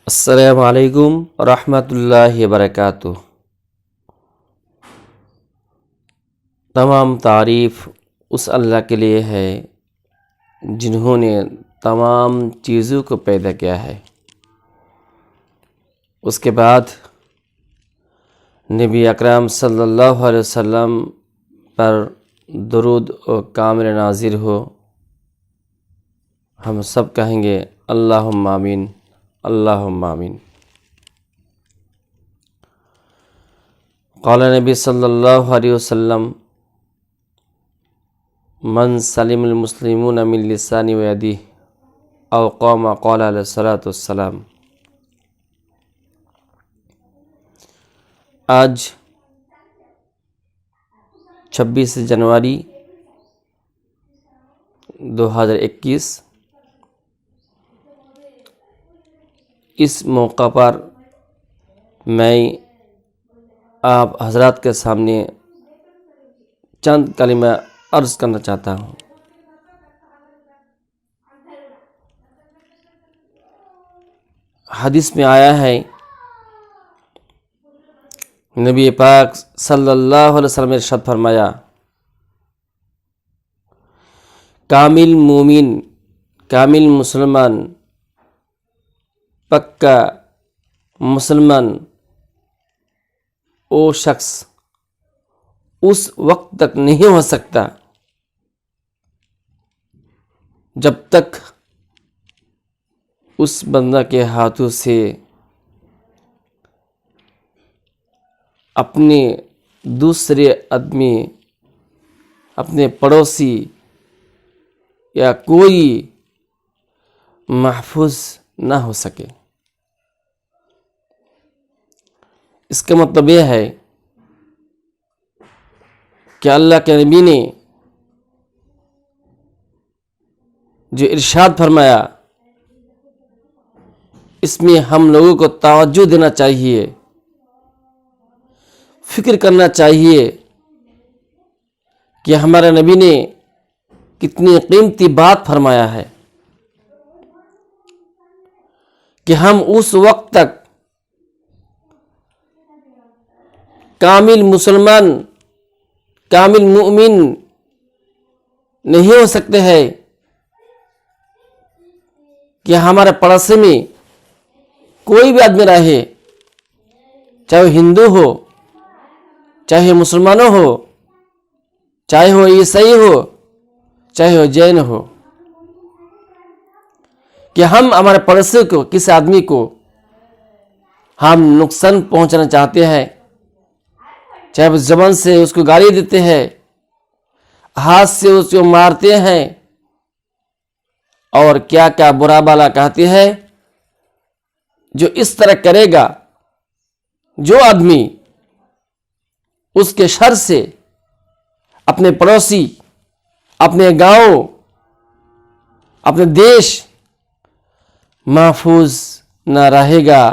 अस्सलामु अलैकुम रहमतुल्लाहि वबरकातुह। तमाम तारीफ़ उस अल्लाह के लिए है जिन्होंने तमाम चीज़ों को पैदा किया है। उसके बाद नबी अकरम सल्लल्लाहु अलैहि वसल्लम पर दुरूद और कामिल नाज़िल हो। हम सब कहेंगे अल्लाहुम्मा आमीन, अल्लाहुम्मा आमीन। क़ाल नबी सल्लल्लाहु अलैहि वसल्लम मन सलिमुल मुस्लिमून मिन लिसानी व यदिही औ क़ामा क़ाल अलैहिस्सलातु वस्सलाम। आज 26 जनवरी 2021, इस मौका पर मैं आप हज़रात के सामने चंद कलिमा अर्ज़ करना चाहता हूँ। हदीस में आया है, नबी पाक सल्लल्लाहु अलैहि वसल्लम ने इरशाद फरमाया, कामिल मोमिन, कामिल मुसलमान, पक्का मुसलमान वो शख्स उस वक्त तक नहीं हो सकता जब तक उस बंदा के हाथों से अपने दूसरे आदमी, अपने पड़ोसी या कोई महफूज ना हो सके। इसका मतलब यह है कि अल्लाह के नबी ने जो इरशाद फरमाया, इसमें हम लोगों को तवज्जो देना चाहिए, फिक्र करना चाहिए कि हमारे नबी ने कितनी कीमती बात फरमाया है कि हम उस वक्त तक कामिल मुसलमान, कामिल मुमिन नहीं हो सकते हैं कि हमारे पड़ोसी में कोई भी आदमी रहे, चाहे वो हिंदू हो, चाहे मुसलमानों हो, चाहे वो ईसाई हो, चाहे वो जैन हो, कि हम हमारे पड़ोसी को, किसी आदमी को हम नुकसान पहुंचाना चाहते हैं, चाहे वो ज़बान से उसको गाली देते हैं, हाथ से उसको मारते हैं और क्या क्या बुरा भला कहते हैं। जो इस तरह करेगा, जो आदमी उसके शर से अपने पड़ोसी, अपने गांव, अपने देश महफूज न रहेगा,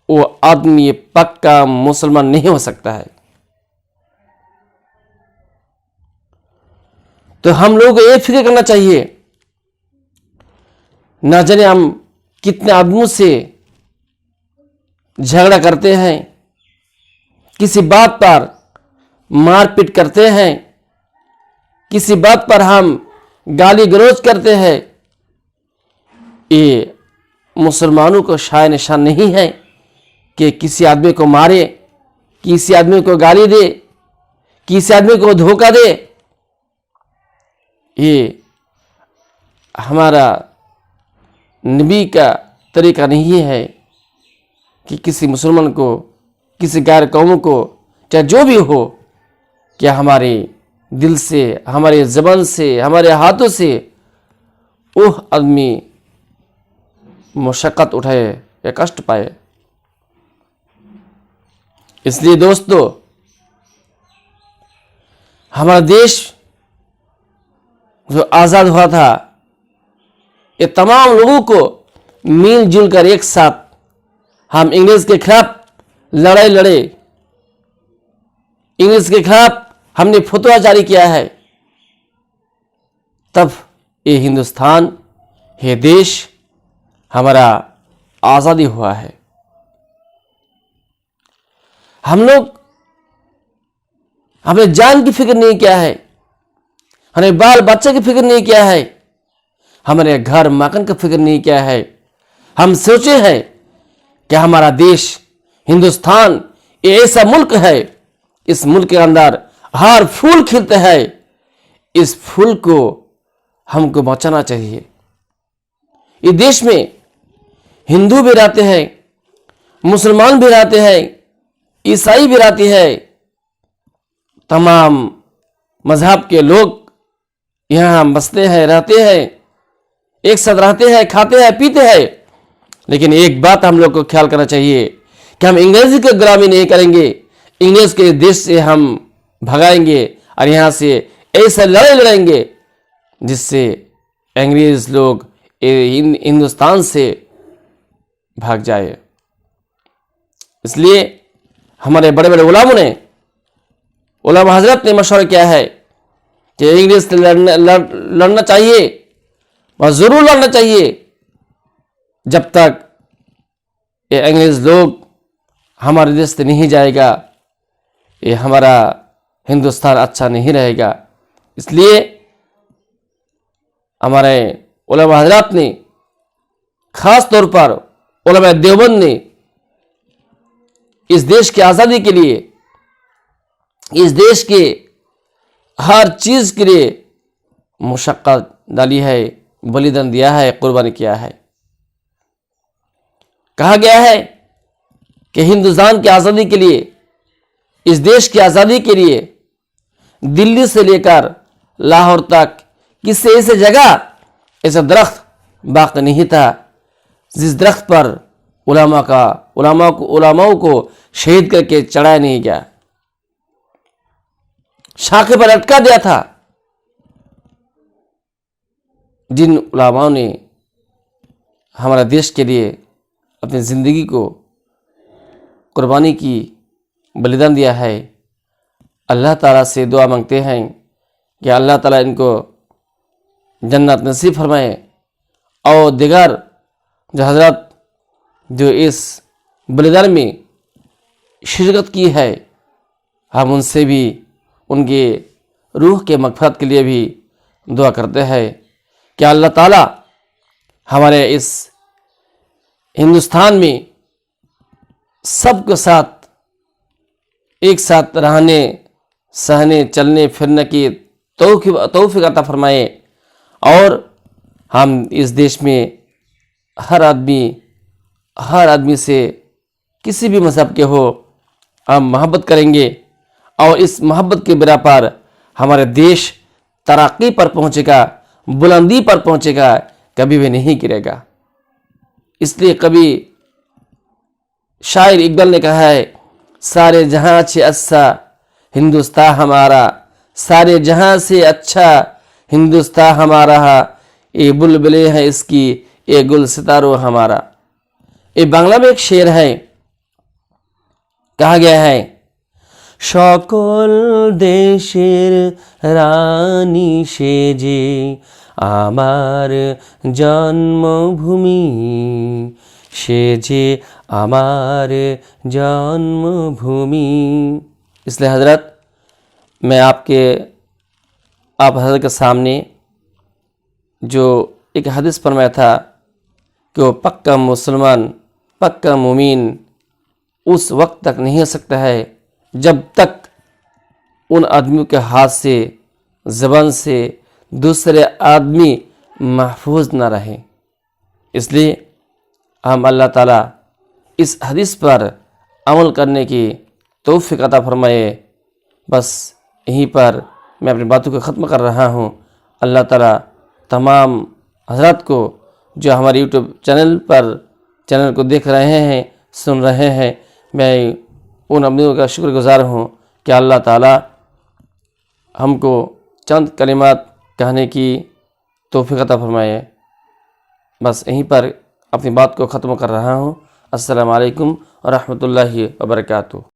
वो आदमी पक्का मुसलमान नहीं हो सकता है। तो हम लोगों को ये फिक्र करना चाहिए, ना जाने हम कितने आदमियों से झगड़ा करते हैं, किसी बात पर मारपीट करते हैं, किसी बात पर हम गाली गलौज करते हैं। ये मुसलमानों को शान निशान नहीं है कि किसी आदमी को मारे, किसी आदमी को गाली दे, किसी आदमी को धोखा दे। ये हमारा नबी का तरीका नहीं है कि किसी मुसलमान को, किसी गैर कौम को, चाहे जो भी हो, क्या हमारे दिल से, हमारे ज़बान से, हमारे हाथों से वो आदमी मुशक्क़त उठाए या कष्ट पाए। इसलिए दोस्तों, हमारा देश जो आज़ाद हुआ था, ये तमाम लोगों को मिलजुल कर एक साथ हम इंग्लिश के खिलाफ लड़ाई लड़े, इंग्लिश के खिलाफ हमने फतवा जारी किया है, तब ये हिंदुस्तान, ये देश हमारा आज़ादी हुआ है। हम लोग हमें जान की फिक्र नहीं किया है, हमें बाल बच्चे की फिक्र नहीं किया है, हमारे घर मकान की फिक्र नहीं किया है। हम सोचे हैं कि हमारा देश हिंदुस्तान ये ऐसा मुल्क है, इस मुल्क के अंदर हर फूल खिलते हैं, इस फूल को हमको बचाना चाहिए। इस देश में हिंदू भी रहते हैं, मुसलमान भी रहते हैं, ईसाई भी रहते हैं, तमाम मजहब के लोग यहाँ बसते हैं, रहते हैं, एक साथ रहते हैं, खाते हैं, पीते हैं। लेकिन एक बात हम लोग को ख्याल करना चाहिए कि हम अंग्रेजी की गुलामी नहीं करेंगे, इंग्लिश के देश से हम भगाएंगे और यहाँ से ऐसा लड़ाई लड़ेंगे जिससे अंग्रेज लोग हिंदुस्तान से भाग जाए। इसलिए हमारे बड़े बड़े उलमा हजरत ने मशवरा किया है कि इंग्लिश से लड़ना चाहिए और ज़रूर लड़ना चाहिए जब तक ये अंग्रेज लोग हमारे देश से नहीं जाएगा, ये हमारा हिंदुस्तान अच्छा नहीं रहेगा। इसलिए हमारे उलमा हजरात ने, खास तौर पर उलमा देवबंद ने इस देश की आज़ादी के लिए, इस देश के हर चीज़ के लिए मुशक्क़त डाली है, बलिदान दिया है, कुर्बानी किया है। कहा गया है कि हिंदुस्तान की आज़ादी के लिए, इस देश की आज़ादी के लिए दिल्ली से लेकर लाहौर तक किसी ऐसे जगह ऐसा दरख्त बाकी नहीं था जिस दरख्त पर उलमाओं को शहीद करके चढ़ाया नहीं गया, शाखे पर लटका दिया था। जिन उलमाओं ने हमारे देश के लिए अपनी ज़िंदगी को कुर्बानी की, बलिदान दिया है, अल्लाह ताला से दुआ मांगते हैं कि अल्लाह ताला इनको जन्नत नसीब फरमाए। और दिगर जो हजरत जो इस बलिदान में शिरकत की है, हम उनसे भी उनके रूह के मग़फ़िरत के लिए भी दुआ करते हैं कि अल्लाह ताला हमारे इस हिंदुस्तान में सबके साथ एक साथ रहने, सहने, चलने फिरने की तौफीक अता फरमाए और हम इस देश में हर आदमी से किसी भी मज़हब के हो हम मोहब्बत करेंगे और इस मोहब्बत के बिना पर हमारे देश तरक्की पर पहुंचेगा, बुलंदी पर पहुंचेगा, कभी भी नहीं गिरेगा। इसलिए कभी शायर इकबाल ने कहा है, सारे जहां से अच्छा हिंदुस्तान हमारा, सारे जहां से अच्छा हिंदुस्तान हमारा, ये बुलबुलें हैं इसकी, ये गुल सितारो हमारा। ये बांग्ला में एक शेर है, कहा गया है, সকল দেশের রানী সেজে আমার জন্মভূমি, সেজে আমার जन्मभूमि। इसलिए हजरत मैं आप हजरत के सामने जो एक हदीस फरमाया था कि वो पक्का मुसलमान, पक्का मुमीन उस वक्त तक नहीं हो सकता है जब तक उन आदमियों के हाथ से, ज़बान से दूसरे आदमी महफूज ना रहे। इसलिए हम अल्लाह ताला इस हदीस पर अमल करने की तौफीक अता फरमाए। बस यहीं पर मैं अपनी बातों को ख़त्म कर रहा हूँ। अल्लाह ताला तमाम हज़रात को जो हमारे यूट्यूब चैनल को देख रहे हैं, सुन रहे हैं, मैं उन अम्मियों का शुक्रगुज़ार हूँ कि अल्लाह ताला हमको चंद कलिमात कहने की तौफीक अता फरमाए। बस यहीं पर अपनी बात को ख़त्म कर रहा हूँ। अस्सलामु अलैकुम व रहमतुल्लाहि व बरकातुहू।